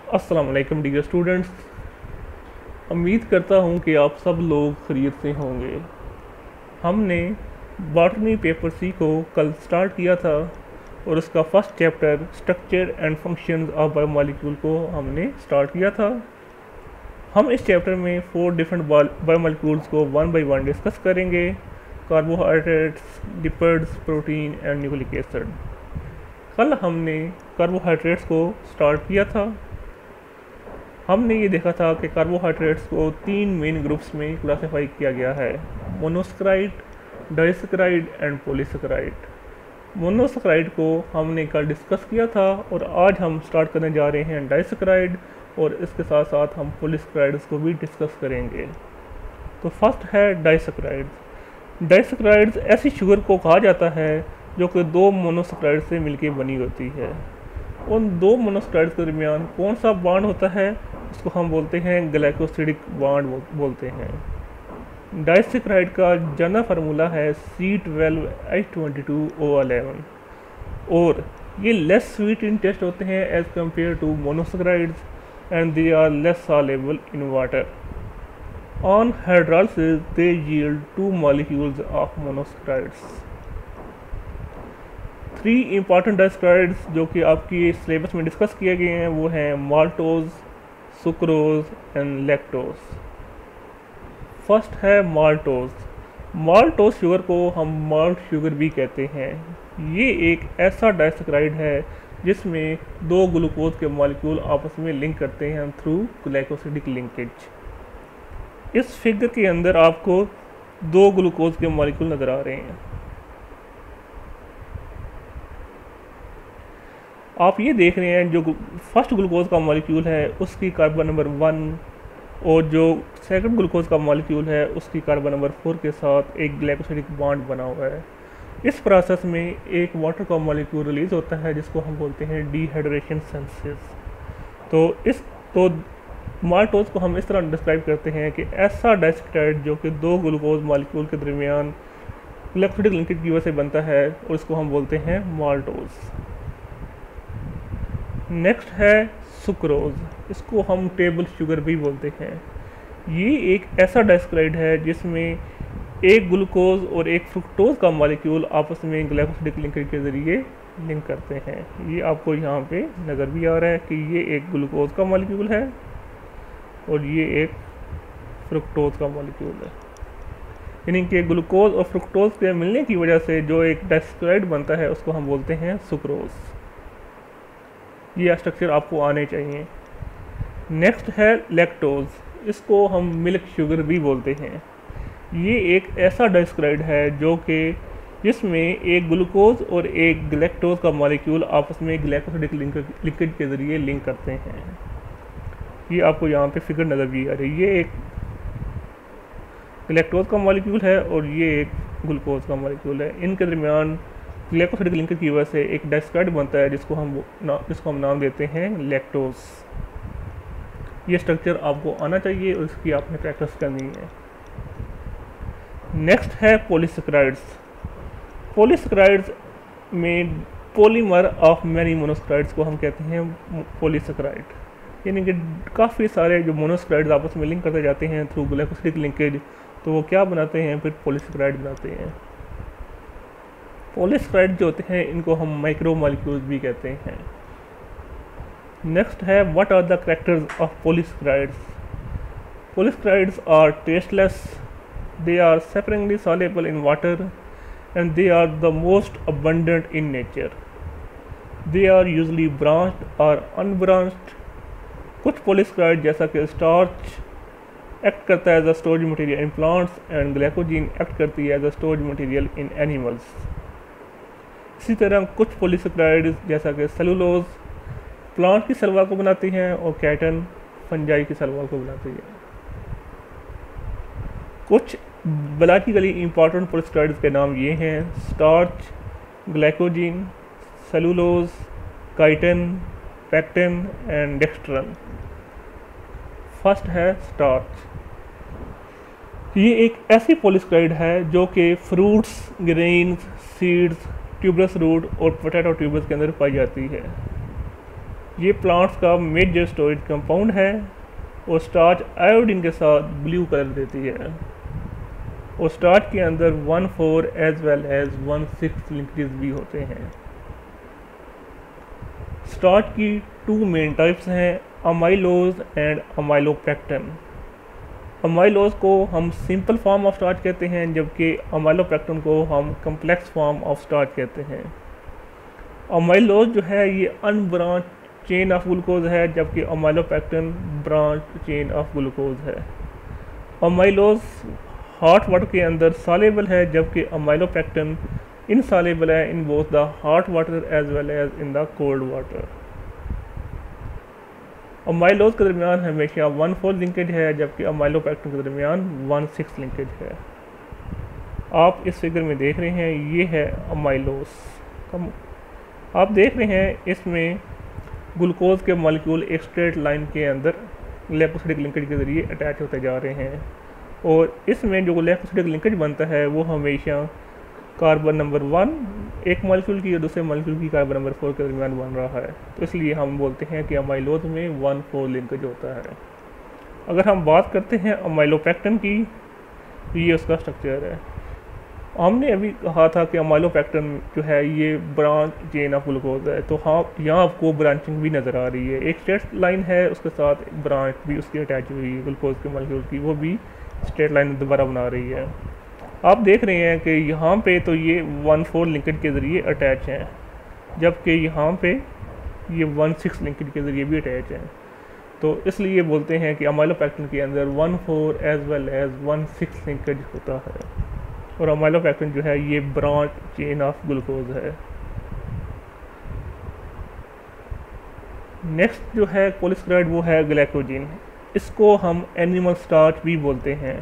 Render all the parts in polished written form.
अस्सलाम वालेकुम dear students. उम्मीद करता हूँ कि आप सब लोग खैरियत से होंगे। हमने बॉटनी पेपर सी को कल स्टार्ट किया था और उसका first chapter structure and functions of biomolecule को हमने स्टार्ट किया था। हम इस चैप्टर में 4 डिफरेंट बायोमॉलिक्यूल्स को वन बाय वन डिस्कस करेंगे। Carbohydrates, lipids, protein and nucleic acid. कल हमने कार्बोहाइड्रेट्स को स्टार्ट किया था। हमने ये देखा था कि कार्बोहाइड्रेट्स को 3 मेन ग्रुप्स में क्लासिफाई किया गया है: monosaccharide, disaccharide and polysaccharide. Monosaccharide को हमने कल डिस्कस किया था और आज हम स्टार्ट करने जा रहे हैं डाइसैकेराइड, और इसके साथ साथ हम पॉलीसैकेराइड्स को भी डिस्कस करेंगे। तो फर्स्ट है डाइसैकेराइड्स। डाइसैकेराइड्स ऐसी शुगर को कहा जाता है जो कि 2 मोनोसैकेराइड से मिलकर बनी होती है। उन 2 मोनोसैकेराइड्स के दरमियान कौन सा बॉन्ड होता है, उसको हम बोलते हैं ग्लाइकोसिडिक बॉन्ड बोलते हैं। डाइसैकेराइड का जनरल फार्मूला है C12H22O11, और ये लेस स्वीट इन टेस्ट होते हैं as compare to monosaccharides, and they are less soluble in water. On hydrolysis they yield 2 molecules of monosaccharides. 3 important disaccharides जो कि आपकी सिलेबस में डिस्कस किए गए हैं वो हैं maltose, sucrose and lactose. First है माल्टोज। माल्टोज शुगर को हम माल्ट शुगर भी कहते हैं। ये एक ऐसा डाइसैकेराइड है जिसमें 2 ग्लूकोज के मॉलिक्यूल आपस में लिंक करते हैं थ्रू ग्लाइकोसिडिक लिंकेज। इस फिगर के अंदर आपको 2 ग्लूकोज के मॉलिक्यूल नज़र आ रहे हैं। आप ये देख रहे हैं जो फर्स्ट ग्लूकोज का मॉलिक्यूल है उसकी कार्बन नंबर 1, और जो सेकंड ग्लूकोज का मॉलिक्यूल है उसकी कार्बन नंबर 4 के साथ एक ग्लाइकोसिडिक बॉन्ड बना हुआ है। इस प्रोसेस में एक वाटर का मॉलिक्यूल रिलीज होता है जिसको हम बोलते हैं डिहाइड्रेशन सिंथेसिस। तो माल्टोज को हम इस तरह डिस्क्राइब करते हैं कि ऐसा डाइसैकेराइड जो कि 2 ग्लूकोज मॉलिक्यूल के दरमियान ग्लाइकोसिडिक लिंकेज की वजह से बनता है, और इसको हम बोलते हैं माल्टोज। नेक्स्ट है सुक्रोज। इसको हम टेबल शुगर भी बोलते हैं। ये एक ऐसा डाइसैकेराइड है जिसमें एक ग्लूकोज और एक फ्रुक्टोज का मॉलिक्यूल आपस में ग्लाइकोसिडिक लिंकेज के ज़रिए लिंक करते हैं। ये आपको यहाँ पे नज़र भी आ रहा है कि ये एक ग्लूकोज का मॉलिक्यूल है और ये एक फ्रुक्टोज का मॉलिक्यूल है। यानी कि ग्लूकोज और फ्रुक्टोज के मिलने की वजह से जो एक डाइसैकेराइड बनता है उसको हम बोलते हैं सुक्रोज। ये स्ट्रक्चर आपको आने चाहिए। नेक्स्ट है लैक्टोज। इसको हम मिल्क शुगर भी बोलते हैं। ये एक ऐसा डाइसैकेराइड है जो कि जिसमें एक ग्लूकोज और एक लैक्टोज का मॉलिक्यूल आपस में ग्लाइकोसिडिक लिंकेज के ज़रिए लिंक करते हैं। ये आपको यहाँ पे फिगर नज़र भी आ रही है। ये एक लैक्टोज का मॉलिक्यूल है और ये एक ग्लूकोज का मॉलिक्यूल है। इनके दरमियान ग्लाइकोसिडिक लिंकेज की वजह से एक डाइसैकेराइड बनता है जिसको हम नाम देते हैं लैक्टोज। ये स्ट्रक्चर आपको आना चाहिए और इसकी आपने प्रैक्टिस करनी है। नेक्स्ट है पॉलीसैकेराइड्स। पॉलीसैकेराइड्स में पॉलीमर ऑफ मैनी मोनोसैकेराइड्स को हम कहते हैं पॉलीसैकेराइड। यानी कि काफ़ी सारे जो मोनोसैकेराइड्स आपस में लिंक करते जाते हैं थ्रू ग्लाइकोसिडिक लिंकेज, तो वो क्या बनाते हैं, फिर पॉलीसैकेराइड बनाते हैं। पॉलीसैकेराइड जो होते हैं इनको हम माइक्रो मॉलिक्यूल्स भी कहते हैं। नेक्स्ट है what are the characters of polysaccharides. Polysaccharides are tasteless, they are separately soluble in water, and they are the most abundant in nature. They are usually branched or unbranched. कुछ polysaccharide जैसा कि starch act करता है as a storage material in plants, and glycogen act करती है as a storage material in animals. इसी तरह कुछ पॉलीसैकेराइड जैसा कि सेलुलोज प्लांट की सेल वॉल को बनाती हैं और काइटिन फंजाई की सेल वॉल को बनाती है। कुछ बायोलॉजिकली इंपॉर्टेंट पॉलीसैकेराइड्स के नाम ये हैं: starch, glycogen, cellulose, chitin, pectin and dextran. First है स्टार्च। ये एक ऐसी पॉलीसैकेराइड है जो कि fruits, grains, seeds, tuberous root और पोटैटो ट्यूबर्स के अंदर पाई जाती है। ये प्लांट्स का मेजर स्टोरेज कंपाउंड है और स्टार्च आयोडीन के साथ ब्लू कलर देती है और स्टार्च के अंदर 1,4 एज वेल एज 1,6 लिंकेज भी होते हैं। स्टार्च की 2 मेन टाइप्स हैं, अमाइलोज एंड अमाइलोपेक्टिन। अमाइलोज को हम सिंपल फॉर्म ऑफ स्टार्च कहते हैं, जबकि अमाइलोपेक्टिन को हम कम्प्लेक्स फॉर्म ऑफ स्टार्च कहते हैं। अमाइलोज जो है ये अनब्रांच चेन ऑफ ग्लूकोज है, जबकि amylopectin branch chain of glucose है। अमाइलोज हॉट वाटर के अंदर सॉल्युबल है, जबकि अमाइलोपेक्टिन इनसॉल्युबल है in both the hot water as well as in the cold water. Amylose के दरमियान हमेशा 1,4 लिंकेज है, जबकि अमाइलोपेक्टिन के दरमियान 1,6 लिंकेज है। आप इस फिगर में देख रहे हैं, ये है अमाइलोज। आप देख रहे हैं इसमें ग्लूकोज के मॉलिक्यूल एक स्ट्रेट लाइन के अंदर ग्लाइकोसिडिक लिंकेज के ज़रिए अटैच होते जा रहे हैं और इसमें जो ग्लाइकोसिडिक लिंकेज बनता है वो हमेशा कार्बन नंबर 1 एक मॉलिक्यूल की और दूसरे मॉलिक्यूल की कार्बन नंबर 4 के दरमियान बन रहा है। तो इसलिए हम बोलते हैं कि अमाइलोज में 1,4 लिंकेज होता है। अगर हम बात करते हैं अमाइलोपेक्टिन की, तो ये उसका स्ट्रक्चर है। हमने अभी कहा था कि अमाइलोपेक्टिन जो है ये ब्रांच चेन ऑफ ग्लूकोज है, तो हाँ यहाँ आपको ब्रांचिंग भी नज़र आ रही है। एक स्ट्रेट लाइन है, उसके साथ ब्रांच भी उसकी अटैच हुई है ग्लूकोज के मॉलिक्यूल की, वो भी स्ट्रेट लाइन दोबारा बना रही है। आप देख रहे हैं कि यहाँ पे तो ये 1,4 लिंकेज के ज़रिए अटैच हैं, जबकि यहाँ पे ये 1,6 लिंकेज के ज़रिए भी अटैच हैं। तो इसलिए बोलते हैं कि अमाइलोपेक्टिन के अंदर 1,4 एज वेल एज 1,6 लिंकेज होता है और अमाइलोपेक्टिन जो है ये ब्रांच चेन ऑफ ग्लूकोज है। नेक्स्ट जो है पॉलीसेकेराइड वो है ग्लाइकोजिन। इसको हम एनिमल स्टार्च भी बोलते हैं।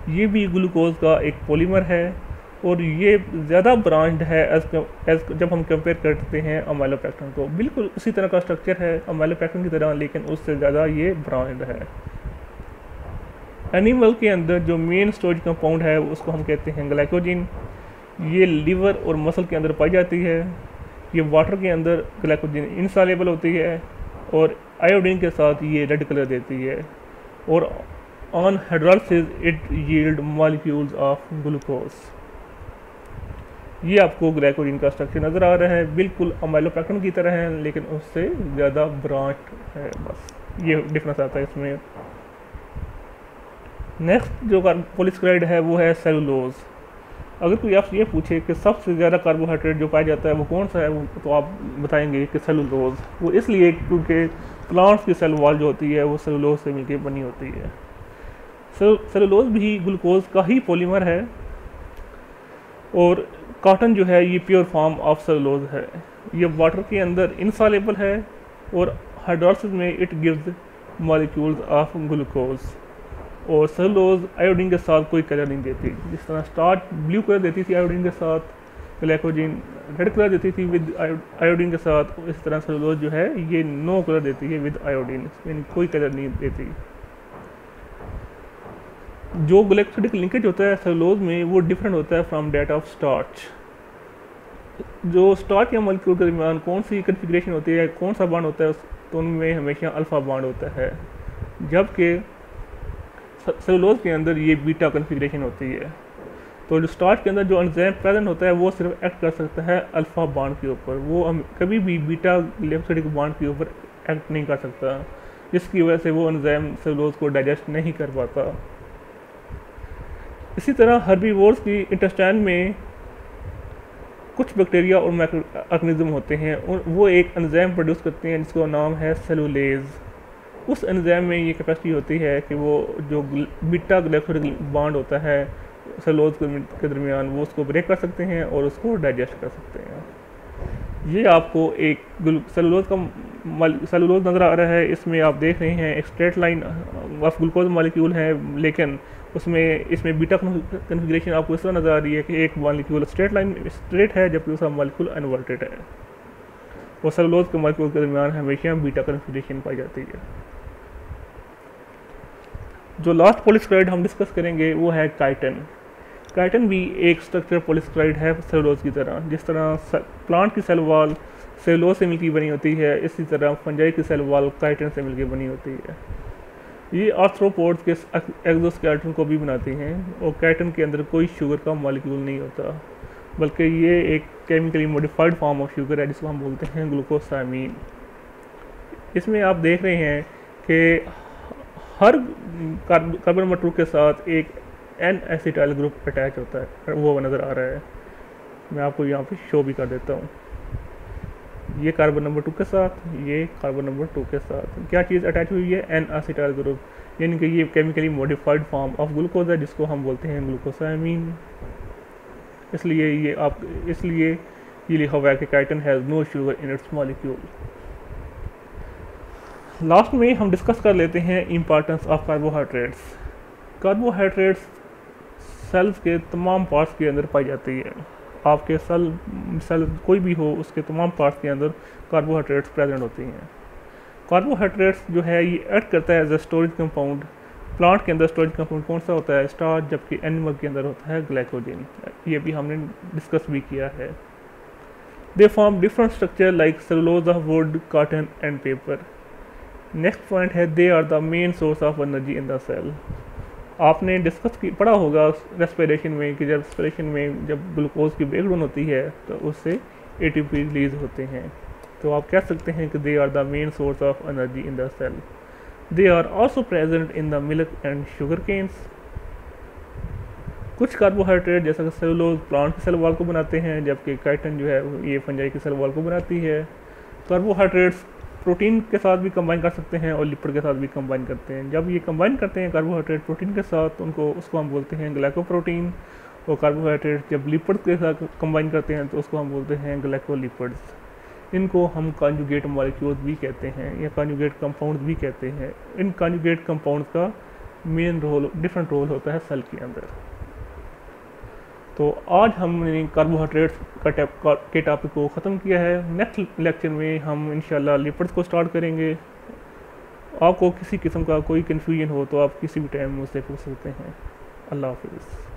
ये भी ग्लूकोज का एक पॉलीमर है और ये ज़्यादा ब्रांच्ड है एज जब हम कंपेयर करते हैं अमाइलोपेक्टिन को। बिल्कुल उसी तरह का स्ट्रक्चर है अमाइलोपेक्टिन की तरह, लेकिन उससे ज़्यादा ये ब्रांच्ड है। एनिमल के अंदर जो मेन स्टोरेज कंपाउंड है उसको हम कहते हैं ग्लाइकोजिन। ये लीवर और मसल के अंदर पाई जाती है। ये वाटर के अंदर ग्लाइकोजिन इनसॉल्युबल होती है और आयोडीन के साथ ये रेड कलर देती है और on hydrolysis it yield molecules of glucose. ये आपको ग्लाइकोजिन का स्ट्रक्चर नज़र आ रहा है, बिल्कुल अमाइलोपेक्टिन की तरह है, लेकिन उससे ज़्यादा ब्रांच है, बस ये डिफरेंस आता है इसमें। नेक्स्ट जो पॉलीसेकेराइड है वो है सेलुलोज। अगर कोई आपसे ये पूछे कि सबसे ज़्यादा कार्बोहाइड्रेट जो पाया जाता है वो कौन सा है, तो आप बताएंगे कि सेलुलोज। वो इसलिए क्योंकि प्लांट्स की सेल वॉल जो होती है वो सेलुलोज से मिलकर बनी होती है। सेलुलोज भी ग्लूकोज का ही पॉलीमर है और कॉटन जो है ये प्योर फॉर्म ऑफ सेलुलोज है। ये वाटर के अंदर इनसॉल्युबल है और हाइड्रोलिसिस में it gives molecules of glucose. और सेलुलोज आयोडीन के साथ कोई कलर नहीं देती। जिस तरह स्टार्च ब्लू कलर देती थी आयोडीन के साथ, ग्लाइकोजिन रेड कलर देती थी विद आयोडीन के साथ, इस तरह सेलुलोज जो है ये नो कलर देती है विद आयोडीन, यानी कोई कलर नहीं देती। जो ग्लाइकोसिडिक लिंकेज होता है सेलुलोज में वो डिफरेंट होता है फ्रॉम दैट ऑफ स्टार्च। जो स्टार्च या मॉलिक्यूल के दरमियान कौन सी कन्फिग्रेशन होती है, कौन सा बॉन्ड होता है, तो उनमें हमेशा अल्फा बॉन्ड होता है, जबकि सेलुलोज के अंदर ये बीटा कन्फिग्रेशन होती है। तो जो स्टार्च के अंदर जो एंजाइम प्रेजेंट होता है वो सिर्फ एक्ट कर सकता है अल्फा बॉन्ड के ऊपर, वो हम कभी भी बीटा ग्लाइकोसिडिक बॉन्ड के ऊपर एक्ट नहीं कर सकता, जिसकी वजह से वो एंजाइम सेलुलोज को डाइजेस्ट नहीं कर पाता। इसी तरह हर्बीवोर्स की इंटेस्टाइन में कुछ बैक्टीरिया और माइक्रो ऑर्गेनिज्म होते हैं और वो एक एंजाइम प्रोड्यूस करते हैं जिसका नाम है सेलुलेज। उस एंजाइम में ये कैपेसिटी होती है कि वो जो बीटा ग्लाइकोसिडिक बॉन्ड होता है सेलुलोज के दरमियान वो उसको ब्रेक कर सकते हैं और उसको डाइजेस्ट कर सकते हैं। ये आपको एक सेलुलोज नज़र आ रहा है। इसमें आप देख रहे हैं एक straight line of glucose molecule है, लेकिन इसमें बीटा कन्फिग्रेशन आपको इस तरह नज़र आ रही है कि एक मॉलिक्यूल स्ट्रेट है जबकि दूसरा मॉलिक्यूल इन्वर्टेड है और सेलुलोज के मॉलिक्यूल के दरमियान हमेशा बीटा कन्फिग्रेशन पाई जाती है। जो लास्ट पॉलीसेकेराइड हम डिस्कस करेंगे वो है काइटिन। काइटिन भी एक स्ट्रक्चर पॉलीसेकेराइड है सेलुलोज की तरह। जिस तरह प्लांट की सेल वॉल सेलुलोज से मिलकर बनी होती है। इसी तरह फंजाई की सेल वॉल काइटिन से मिलकर बनी होती है। ये आर्थ्रोपोड्स के एक्सोस्केलेटन को भी बनाती हैं और काइटिन के अंदर कोई शुगर का मॉलिक्यूल नहीं होता, बल्कि ये एक chemically modified form of sugar है जिसको हम बोलते हैं ग्लूकोसामीन। इसमें आप देख रहे हैं कि हर कार्बन नंबर 2 के साथ एक एन एसिटाइल ग्रुप अटैच होता है, वो नज़र आ रहा है। मैं आपको यहाँ पे शो भी कर देता हूँ। ये कार्बन नंबर 2 के साथ, ये कार्बन नंबर 2 के साथ क्या चीज़ अटैच हुई है? एन एसिटाइल ग्रुप, यानी कि ये chemically modified form of glucose है जिसको हम बोलते हैं ग्लूकोसामीन। इसलिए ये लिखा हुआ है कि chitin has no sugar in its molecule. Last में हम डिस्कस कर लेते हैं importance of carbohydrates. Carbohydrates cells के तमाम पार्ट्स के अंदर पाई जाती है। आपके सेल कोई भी हो, उसके तमाम पार्ट्स के अंदर कार्बोहाइड्रेट्स प्रेजेंट होती हैं। कार्बोहाइड्रेट्स जो है ये ऐड करता है as a storage compound. Plant के अंदर स्टोरेज कंपाउंड कौन सा होता है? स्टार्च, जबकि एनिमल के अंदर होता है ग्लाइकोजन। ये भी हमने डिस्कस भी किया है। They form different structure like cellulose of wood, cotton and paper. Next point है they are the main source of energy in the cell. आपने पढ़ा होगा रेस्पिरेशन में कि जब ग्लूकोज की ब्रेकडाउन होती है तो उससे एटीपी रिलीज होते हैं। तो आप कह सकते हैं कि they are the main source of energy in the cell. They are also present in the milk and sugar canes. कुछ कार्बोहाइड्रेट जैसा कि सेलुलोज प्लांट की सेल वॉल को बनाते हैं, जबकि काइटिन जो है ये फंजाई की सेल वॉल को बनाती है। कार्बोहाइड्रेट्स प्रोटीन के साथ भी कंबाइन कर सकते हैं और लिपिड के साथ भी कंबाइन करते हैं। जब ये कंबाइन करते हैं कार्बोहाइड्रेट प्रोटीन के साथ, उसको हम बोलते हैं ग्लाइकोप्रोटीन। और कार्बोहाइड्रेट जब लिपिड के साथ कंबाइन करते हैं तो उसको हम बोलते हैं ग्लाइकोलिपिड्स। इनको हम कॉन्जुगेट मॉलिक्यूल्स भी कहते हैं या कॉन्जुगेट कंपाउंड भी कहते हैं। इन कॉन्जुगेट कंपाउंड का डिफरेंट रोल होता है सेल के अंदर। तो आज हमने कार्बोहाइड्रेट्स के टॉपिक को ख़त्म किया है। नेक्स्ट लेक्चर में हम इंशाल्लाह लिपिड्स को स्टार्ट करेंगे। आपको किसी किस्म का कोई कन्फ्यूजन हो तो आप किसी भी टाइम मुझसे पूछ सकते हैं। अल्लाह हाफिज़।